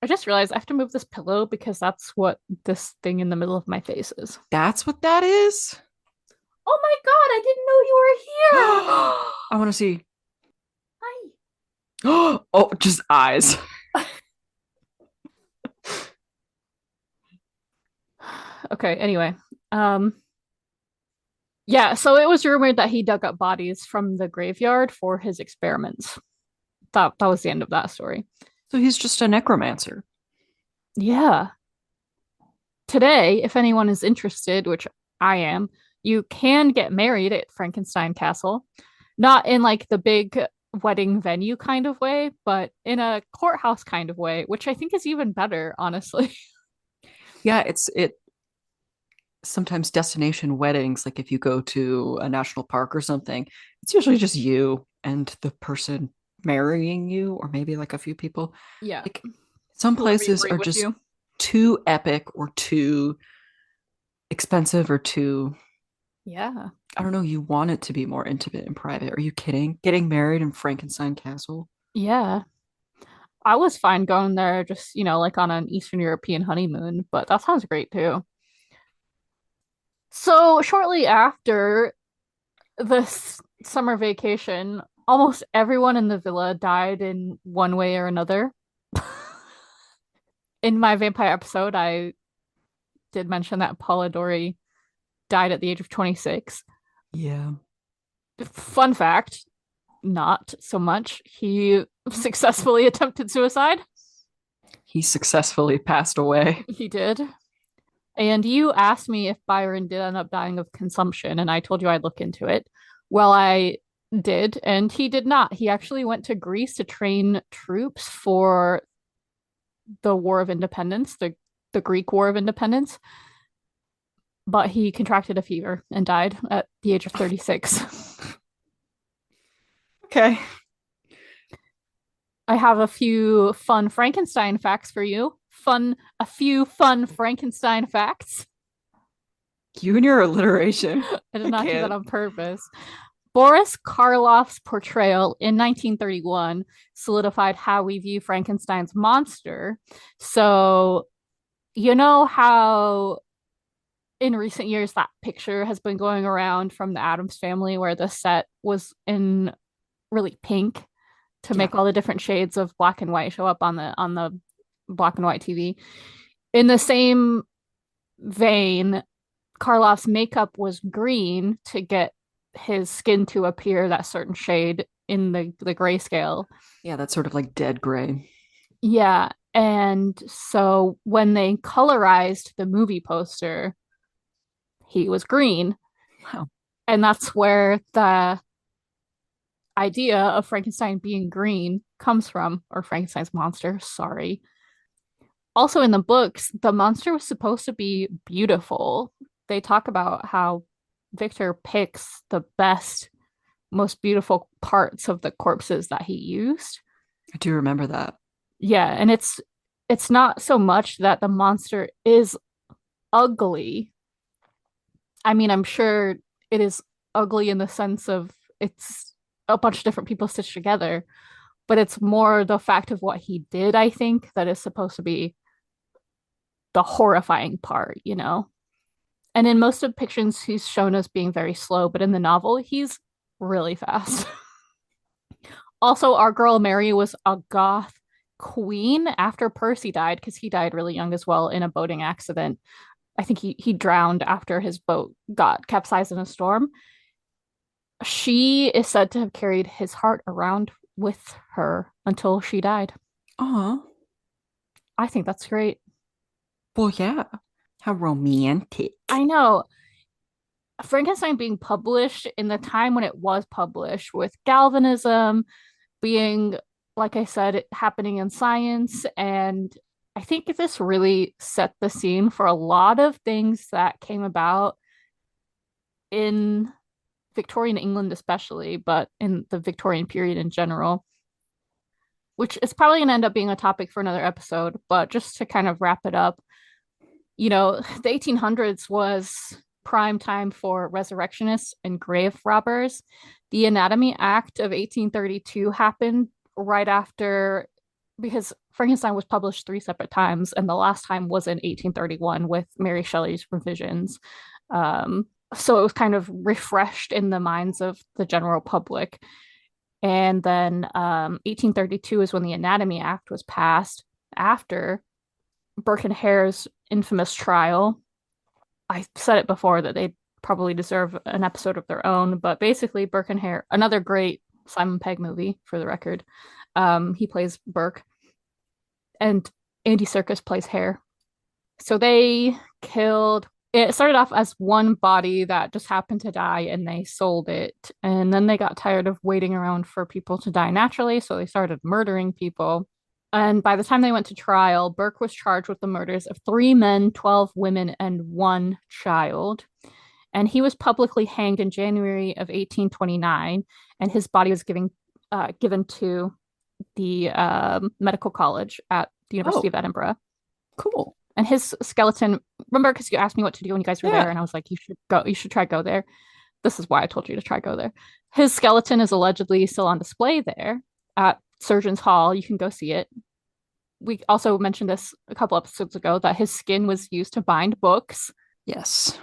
I just realized I have to move this pillow because that's what this thing in the middle of my face is. That's what that is? Oh my god, I didn't know you were here. I want to see. Hi. Oh, just eyes. Okay, anyway. Yeah, so it was rumored that he dug up bodies from the graveyard for his experiments. That was the end of that story. So he's just a necromancer. Yeah. Today, if anyone is interested, which I am, you can get married at Frankenstein Castle. Not in like the big wedding venue kind of way, but in a courthouse kind of way, which I think is even better, honestly. Yeah, it sometimes destination weddings, like if you go to a national park or something, it's usually just you and the person marrying you, or maybe like a few people. Yeah. Like some places are just too epic or too expensive or too I don't know, you want it to be more intimate and private. Are you kidding? Getting married in Frankenstein Castle? Yeah. I was fine going there just, like on an Eastern European honeymoon, but that sounds great too. So shortly after this summer vacation, almost everyone in the villa died in one way or another. In my vampire episode, I did mention that Polidori died at the age of 26. Yeah. Fun fact, not so much. He successfully attempted suicide. He successfully passed away. He did. And you asked me if Byron did end up dying of consumption, and I told you I'd look into it. Well, I did, and he did not. He actually went to Greece to train troops for the War of Independence, the Greek War of Independence. But he contracted a fever and died at the age of 36. Okay. I have a few fun Frankenstein facts for you. A few fun Frankenstein facts. You and your alliteration. I did I not do that can't. on purpose. Boris Karloff's portrayal in 1931 solidified how we view Frankenstein's monster. So, you know how in recent years that picture has been going around from the Addams family where the set was in really pink to Yeah. make all the different shades of black and white show up on the black and white TV. In the same vein, Karloff's makeup was green to get his skin to appear that certain shade in the grayscale. Yeah, that's sort of like dead gray. Yeah. And so when they colorized the movie poster, he was green. Wow. And that's where the idea of Frankenstein being green comes from, or Frankenstein's monster, sorry. Also in the books, the monster was supposed to be beautiful. They talk about how Victor picks the best, most beautiful parts of the corpses that he used. I do remember that. Yeah, and it's not so much that the monster is ugly. I mean, I'm sure it is ugly in the sense of it's a bunch of different people stitched together, but it's more the fact of what he did, I think, that is supposed to be the horrifying part, you know? And in most depictions, he's shown as being very slow, but in the novel, he's really fast. Also, our girl Mary was a goth queen after Percy died, because he died really young as well in a boating accident. I think he drowned after his boat got capsized in a storm. She is said to have carried his heart around with her until she died. Aw. I think that's great. Well, yeah. How romantic. I know. Frankenstein being published in the time when it was published, with galvanism being, like I said, happening in science. And I think this really set the scene for a lot of things that came about in Victorian England, especially, but in the Victorian period in general, which is probably going to end up being a topic for another episode. But just to kind of wrap it up, you know, the 1800s was prime time for resurrectionists and grave robbers. The Anatomy Act of 1832 happened right after, because Frankenstein was published 3 separate times, and the last time was in 1831 with Mary Shelley's revisions. So it was kind of refreshed in the minds of the general public. And then 1832 is when the Anatomy Act was passed after Burke and Hare's infamous trial. I said it before that they probably deserve an episode of their own, but basically Burke and Hare, another great Simon Pegg movie for the record. He plays Burke and Andy Serkis plays Hare. So they killed, it started off as one body that just happened to die and they sold it. And then they got tired of waiting around for people to die naturally, so they started murdering people. And by the time they went to trial, Burke was charged with the murders of 3 men, 12 women, and 1 child. And he was publicly hanged in January of 1829, and his body was given to the medical college at the University of Edinburgh. Cool. And his skeleton, remember, because you asked me what to do when you guys were Yeah. there, and I was like, you should try go there. This is why I told you to try go there. His skeleton is allegedly still on display there at Surgeons Hall. You can go see it. We also mentioned this a couple episodes ago, that his skin was used to bind books. Yes.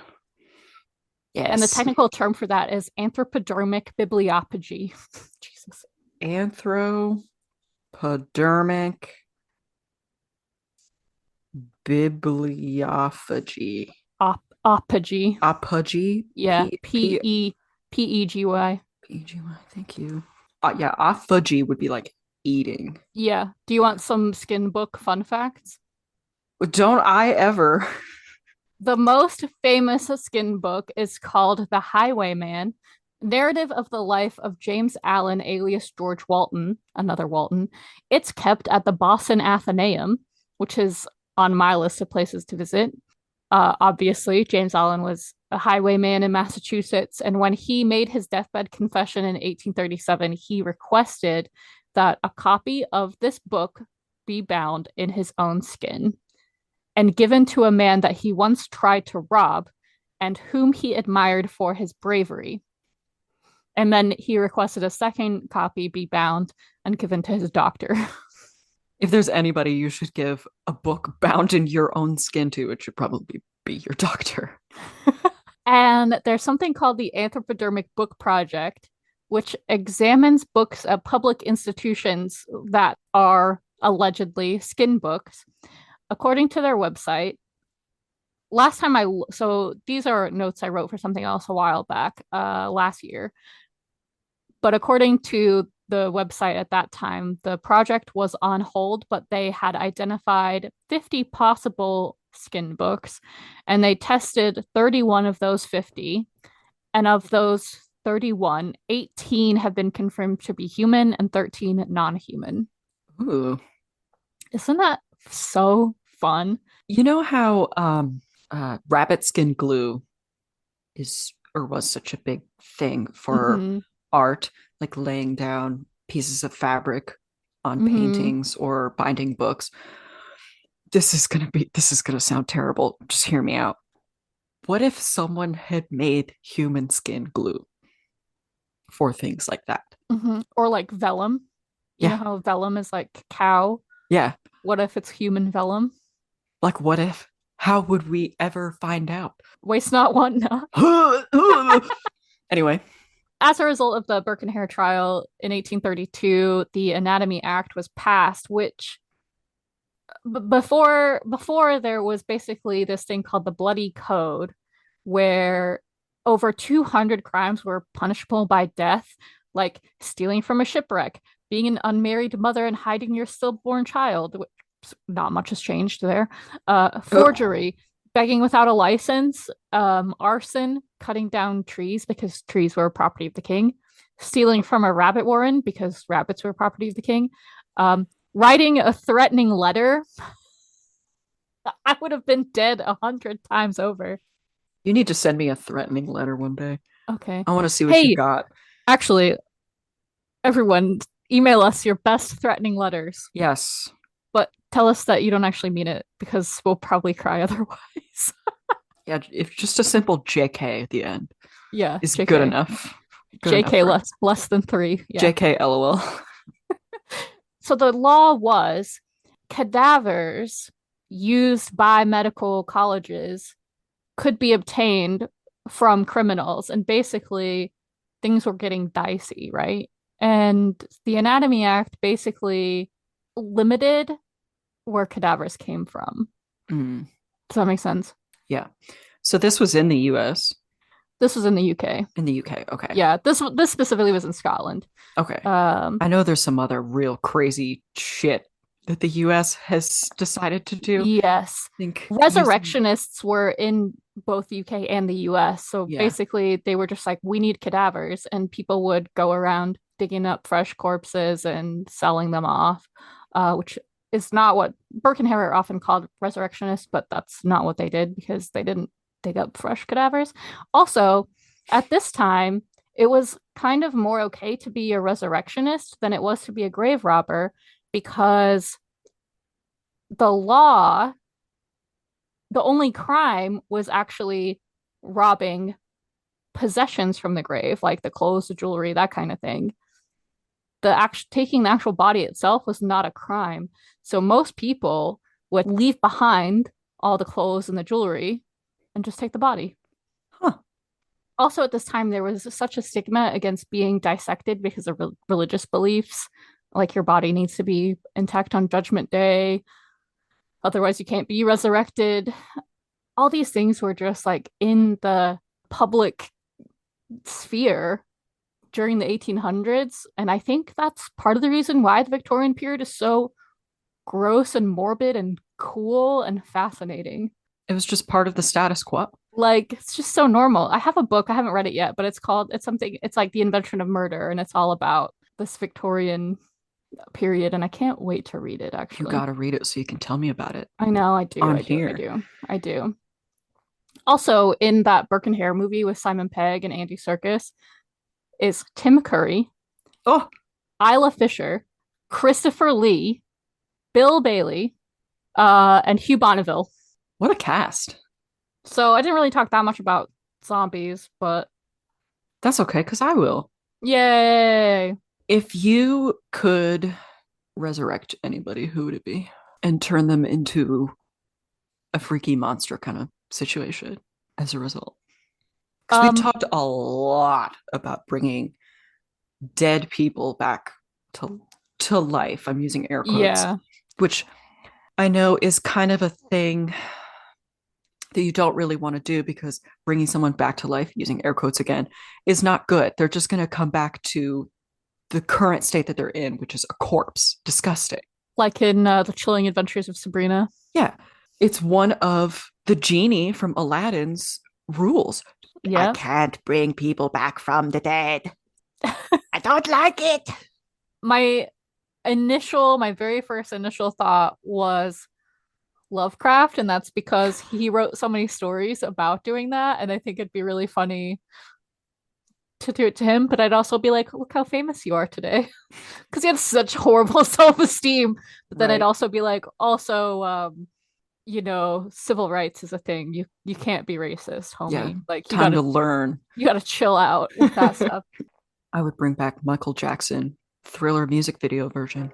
Yes. And the technical term for that is anthropodermic bibliophagy. Jesus. Anthropodermic bibliophagy. Ophagy. Aphagy. Yeah. P-E-P-E-G-Y. P-E-G-Y. Thank you. Yeah, aphagy would be like eating. Yeah. Do you want some skin book fun facts? Don't I ever. The most famous skin book is called The Highwayman, Narrative of the Life of James Allen, alias George Walton, another Walton. It's kept at the Boston Athenaeum, which is on my list of places to visit. Obviously, James Allen was a highwayman in Massachusetts, and when he made his deathbed confession in 1837, he requested that a copy of this book be bound in his own skin and given to a man that he once tried to rob and whom he admired for his bravery. And then he requested a second copy be bound and given to his doctor. If there's anybody you should give a book bound in your own skin to, it should probably be your doctor. And there's something called the Anthropodermic Book Project, which examines books at public institutions that are allegedly skin books. According to their website, so these are notes I wrote for something else a while back, last year. But according to the website at that time, the project was on hold, but they had identified 50 possible skin books, and they tested 31 of those 50. And of those 31, 18 have been confirmed to be human and 13 non-human. Ooh. Isn't that so fun? You know how rabbit skin glue is or was such a big thing for art, like laying down pieces of fabric on paintings or binding books. This is gonna sound terrible. Just hear me out. What if someone had made human skin glue for things like that? Or like vellum. You know how vellum is like cow? Yeah. What if it's human vellum? Like, what if? How would we ever find out? Waste not, want not. Anyway. As a result of the Burke and Hare trial in 1832, the Anatomy Act was passed, which before there was basically this thing called the Bloody Code, where over 200 crimes were punishable by death, like stealing from a shipwreck, being an unmarried mother and hiding your stillborn child, which not much has changed there, forgery, begging without a license, arson, cutting down trees because trees were property of the king, stealing from a rabbit warren because rabbits were property of the king, writing a threatening letter. I would have been dead 100 times over. You need to send me a threatening letter one day. Okay. I want to see what you got. Actually, everyone, email us your best threatening letters. Yes. But tell us that you don't actually mean it, because we'll probably cry otherwise. Yeah, if just a simple JK at the end. Yeah, is JK. Good enough. JK less than 3. Yeah. JK LOL. So the law was cadavers used by medical colleges could be obtained from criminals, and basically things were getting dicey, right? And the Anatomy Act basically limited where cadavers came from. Does that make sense? Yeah. So this was in the US. This was in the UK. In the UK, okay. Yeah, this specifically was in Scotland. Okay. I know there's some other real crazy shit that the US has decided to do. Yes. Resurrectionists were in both the UK and the US. So basically they were just like, we need cadavers, and people would go around digging up fresh corpses and selling them off, which is not what Burke and Hare are often called, resurrectionists, but that's not what they did, because they didn't dig up fresh cadavers. Also, at this time, it was kind of more okay to be a resurrectionist than it was to be a grave robber, because the only crime was actually robbing possessions from the grave, like the clothes, the jewelry, that kind of thing. Taking the actual body itself was not a crime. So most people would leave behind all the clothes and the jewelry and just take the body. Also, at this time, there was such a stigma against being dissected because of religious beliefs. Like, your body needs to be intact on Judgment Day. Otherwise, you can't be resurrected. All these things were just like in the public sphere during the 1800s. And I think that's part of the reason why the Victorian period is so gross and morbid and cool and fascinating. It was just part of the status quo. Like, it's just so normal. I have a book, I haven't read it yet, but it's like The Invention of Murder, and it's all about this Victorian period, and I can't wait to read it, actually. You gotta read it so you can tell me about it. I know, I do. I do. Also, in that Burke and Hare movie with Simon Pegg and Andy Serkis is Tim Curry, Isla Fisher, Christopher Lee, Bill Bailey, and Hugh Bonneville. What a cast. So I didn't really talk that much about zombies, but That's okay, because I will. yay. If you could resurrect anybody, who would it be? And turn them into a freaky monster kind of situation as a result. Because we've talked a lot about bringing dead people back to life. I'm using air quotes. Yeah. Which I know is kind of a thing that you don't really want to do, because bringing someone back to life, using air quotes again, is not good. They're just going to come back to the current state that they're in, which is a corpse. Disgusting. Like in The Chilling Adventures of Sabrina. Yeah. It's one of the genie from Aladdin's rules. Yeah. I can't bring people back from the dead. I don't like it. My very first initial thought was Lovecraft, and that's because he wrote so many stories about doing that, and I think it'd be really funny to do it to him. But I'd also be like, look how famous you are today, because he had such horrible self-esteem. But then I'd also be like, also, civil rights is a thing. You can't be racist, homie. Yeah. Like Time to learn. You gotta chill out with that stuff. I would bring back Michael Jackson Thriller music video version.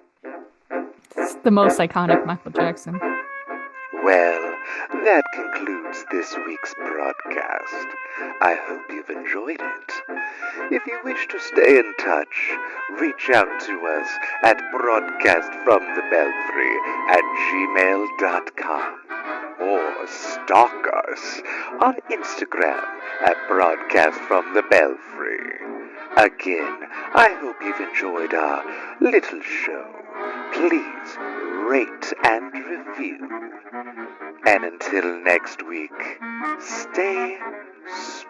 It's the most iconic Michael Jackson. Well, that concludes this week's broadcast. I hope you've enjoyed it. If you wish to stay in touch, reach out to us at broadcastfromthebelfry@gmail.com or stalk us on Instagram at broadcastfromthebelfry. Again, I hope you've enjoyed our little show. Please rate and review. And until next week, stay spooky.